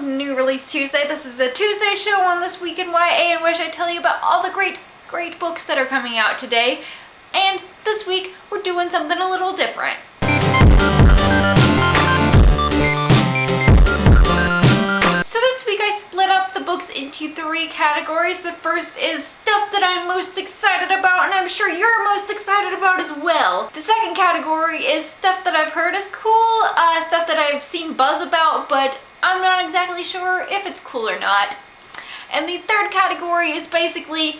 Welcome to New Release Tuesday. This is a Tuesday show on This Week in YA in which I tell you about all the great books that are coming out today. And this week, we're doing something a little different. So this week I split up the books into 3 categories. The first is stuff that I'm most excited about, and I'm sure you're most excited about as well. The second category is stuff that I've heard is cool, stuff that I've seen buzz about, but I'm not exactly sure if it's cool or not. And the third category is basically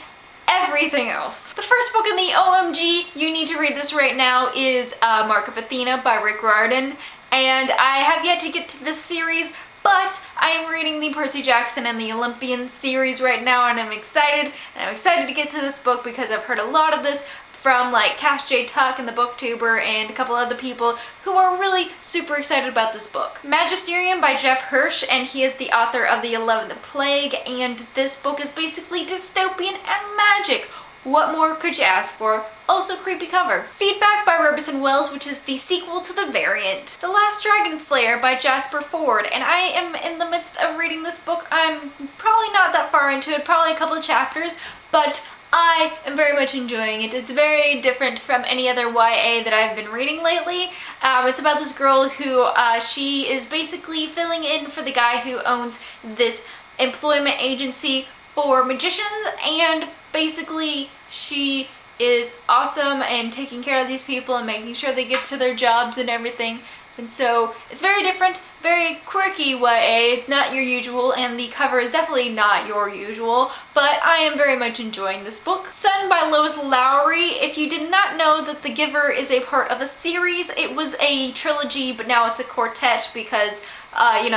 everything else. The first book in the OMG, you need to read this right now, is Mark of Athena by Rick Riordan. And I have yet to get to this series, but I am reading the Percy Jackson and the Olympian series right now, and I'm excited. And I'm excited to get to this book because I've heard a lot of this from like Cass J. Tuck and the Booktuber and a couple other people who are really super excited about this book. Magisterium by Jeff Hirsch, and he is the author of The 11th Plague, and this book is basically dystopian and magic. What more could you ask for? Also creepy cover. Feedback by Robeson Wells, which is the sequel to The Variant. The Last Dragon Slayer by Jasper Fforde, and I am in the midst of reading this book. I'm probably not that far into it, probably a couple of chapters, but I am very much enjoying it. It's very different from any other YA that I've been reading lately. It's about this girl who, she is basically filling in for the guy who owns this employment agency for magicians, and basically she is awesome and taking care of these people and making sure they get to their jobs and everything. And so it's very different, very quirky YA. It's not your usual, and the cover is definitely not your usual, but I am very much enjoying this book. Sun by Lois Lowry. If you did not know that The Giver is a part of a series, it was a trilogy, but now it's a quartet because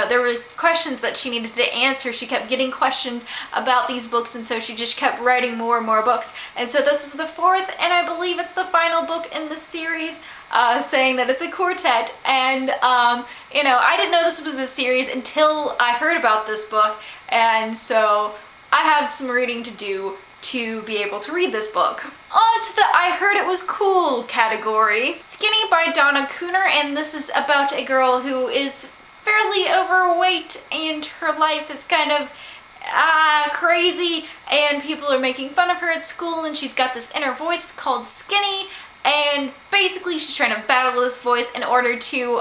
there were questions that she needed to answer. She kept getting questions about these books, and so she just kept writing more and more books. And so this is the 4th, and I believe it's the final book in the series, saying that it's a quartet. And, I didn't know this was a series until I heard about this book, and so I have some reading to do to be able to read this book. On to the I heard it was cool category. Skinny by Donna Cooner, and this is about a girl who is fairly overweight and her life is kind of crazy, and people are making fun of her at school, and she's got this inner voice called Skinny, and basically she's trying to battle this voice in order to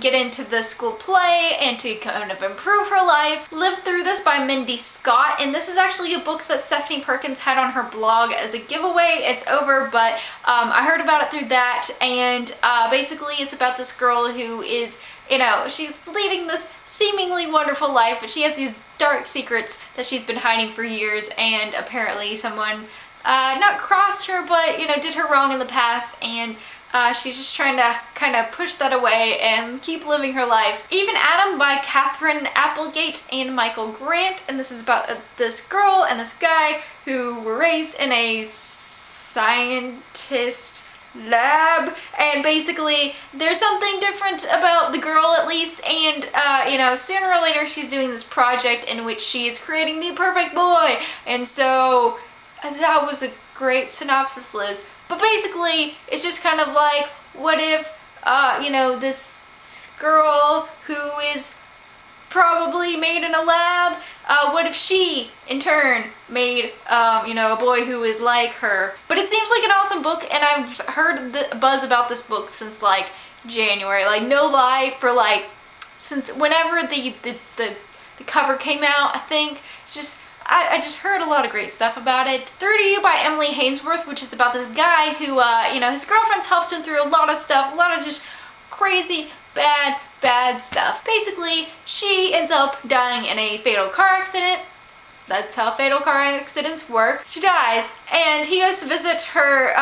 get into the school play and to kind of improve her life. Live Through This by Mindy Scott, and this is actually a book that Stephanie Perkins had on her blog as a giveaway. It's over, but I heard about it through that, and basically it's about this girl who is, she's leading this seemingly wonderful life, but she has these dark secrets that she's been hiding for years, and apparently someone not crossed her, but, did her wrong in the past, and she's just trying to kind of push that away and keep living her life. Even Adam by Catherine Applegate and Michael Grant, and this is about this girl and this guy who were raised in a scientist lab, and basically there's something different about the girl, at least, and sooner or later she's doing this project in which she is creating the perfect boy. And so that was a great synopsis, Liz, but basically it's just kind of like, what if this girl who is probably made in a lab, what if she in turn made a boy who is like her? But it seems like an awesome book, and I've heard the buzz about this book since like January, like no lie, for like since whenever the cover came out. I think it's just I just heard a lot of great stuff about it. Through to You by Emily Hainsworth, which is about this guy who his girlfriend's helped him through a lot of stuff, a lot of just crazy bad stuff. Basically, she ends up dying in a fatal car accident. That's how fatal car accidents work. She dies, and he goes to visit her,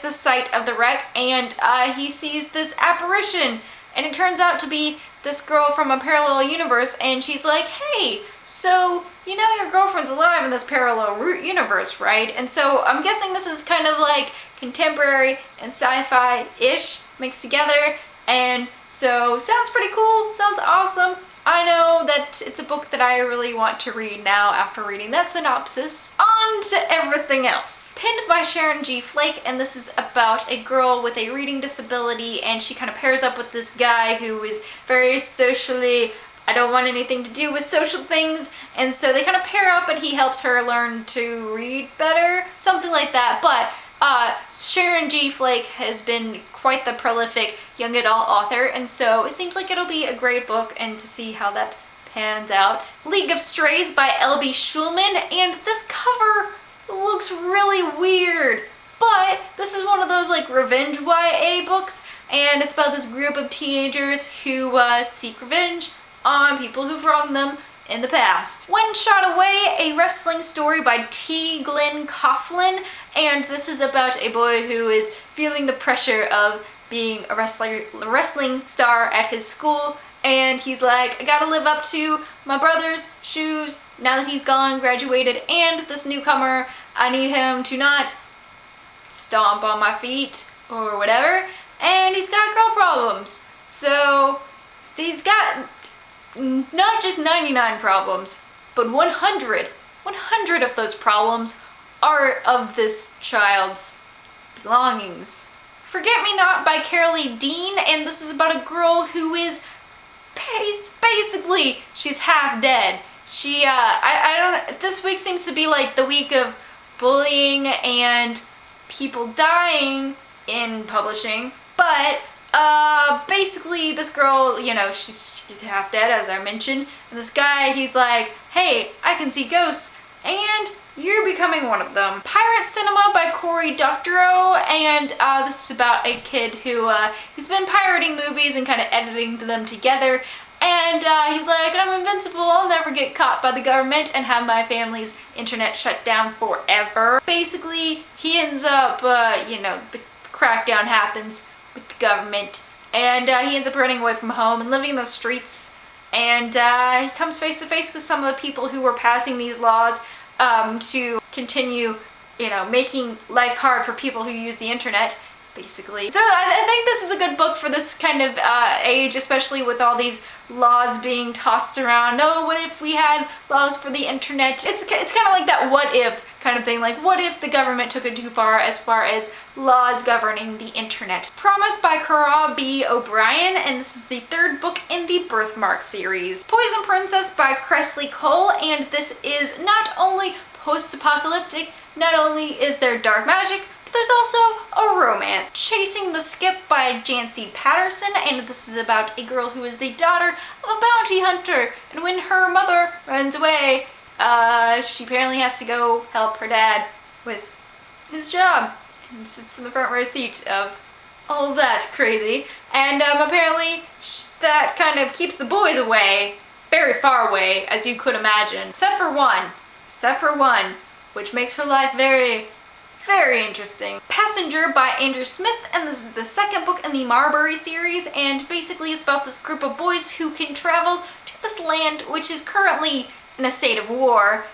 the site of the wreck, and he sees this apparition, and it turns out to be this girl from a parallel universe, and she's like, hey, so your girlfriend's alive in this parallel universe, right? And so I'm guessing this is kind of like contemporary and sci-fi-ish mixed together. And so sounds pretty cool, sounds awesome. I know that it's a book that I really want to read now after reading that synopsis. On to everything else. Pinned by Sharon G. Flake, and this is about a girl with a reading disability, and she kind of pairs up with this guy who is very socially I don't want anything to do with social things, and so they kind of pair up and he helps her learn to read better, something like that. But Sharon G. Flake has been quite the prolific young adult author, and so it seems like it'll be a great book, and to see how that pans out. League of Strays by L.B. Schulman, and this cover looks really weird, but this is one of those like revenge YA books, and it's about this group of teenagers who seek revenge on people who've wronged them in the past. When Shot Away, a wrestling story by T. Glenn Coughlin, and this is about a boy who is feeling the pressure of being a wrestling star at his school, and he's like, I gotta live up to my brother's shoes now that he's gone, graduated, and this newcomer, I need him to not stomp on my feet or whatever, and he's got girl problems. So he's got not just 99 problems, but 100 of those problems are of this child's belongings. Forget Me Not by Carolee Dean, and this is about a girl who is basically, she's half dead. She, I don't, this week seems to be like the week of bullying and people dying in publishing, but basically this girl, you know, she's half dead, as I mentioned, and this guy, he's like, hey, I can see ghosts, and you're becoming one of them. Pirate Cinema by Cory Doctorow, and this is about a kid who he's been pirating movies and kind of editing them together, and he's like, I'm invincible, I'll never get caught by the government and have my family's internet shut down forever. Basically, he ends up, you know, the crackdown happens with the government, and he ends up running away from home and living in the streets, and he comes face to face with some of the people who were passing these laws to continue, you know, making life hard for people who use the internet, basically. So I think this is a good book for this kind of age, especially with all these laws being tossed around. Oh, what if we had laws for the internet? It's kind of like that what if kind of thing, like what if the government took it too far as laws governing the internet. Promise by Cara B. O'Brien, and this is the third book in the Birthmark series. Poison Princess by Kresley Cole, and this is not only post-apocalyptic, not only is there dark magic, but there's also a romance. Chasing the Skip by Jancy Patterson, and this is about a girl who is the daughter of a bounty hunter, and when her mother runs away, she apparently has to go help her dad with his job, and sits in the front row seat of all of that crazy, and apparently that kind of keeps the boys away, very far away, as you could imagine, except for one, which makes her life very, very interesting. Passenger by Andrew Smith, and this is the second book in the Marbury series, and basically it's about this group of boys who can travel to this land which is currently in a state of war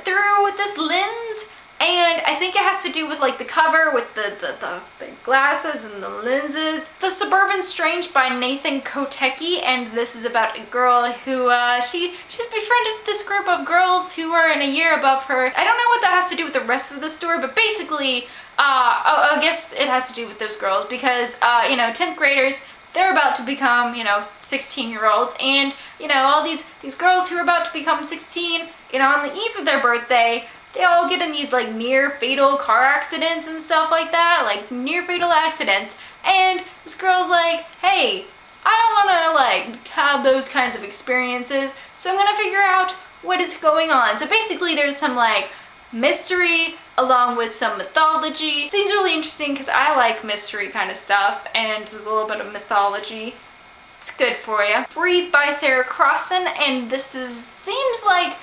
through this lens, and I think it has to do with like the cover with the glasses and the lenses. The Suburban Strange by Nathan Kotecki, and this is about a girl who she's befriended this group of girls who are in a year above her. I don't know what that has to do with the rest of the story, but basically I guess it has to do with those girls because you know, 10th graders, they're about to become, you know, 16-year-olds, and, you know, all these girls who are about to become 16, you know, on the eve of their birthday, they all get in these, like, near-fatal car accidents and stuff like that, like, near-fatal accidents, and this girl's like, hey, I don't want to, like, have those kinds of experiences, so I'm gonna figure out what is going on. So basically there's some, like, mystery along with some mythology. It seems really interesting because I like mystery kind of stuff, and a little bit of mythology. It's good for you. Breathe by Sarah Crossan, and this seems like,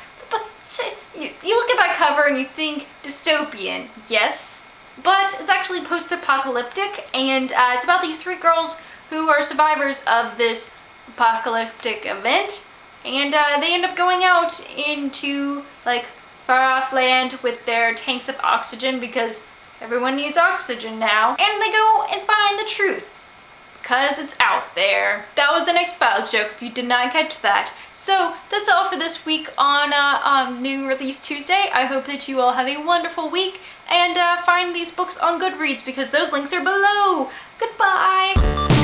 you look at that cover and you think dystopian, yes, but it's actually post-apocalyptic, and it's about these three girls who are survivors of this apocalyptic event, and they end up going out into, like, far-off land with their tanks of oxygen because everyone needs oxygen now, and they go and find the truth because it's out there. That was an X-Files joke if you did not catch that. So that's all for this week on New Release Tuesday. I hope that you all have a wonderful week, and find these books on Goodreads because those links are below. Goodbye!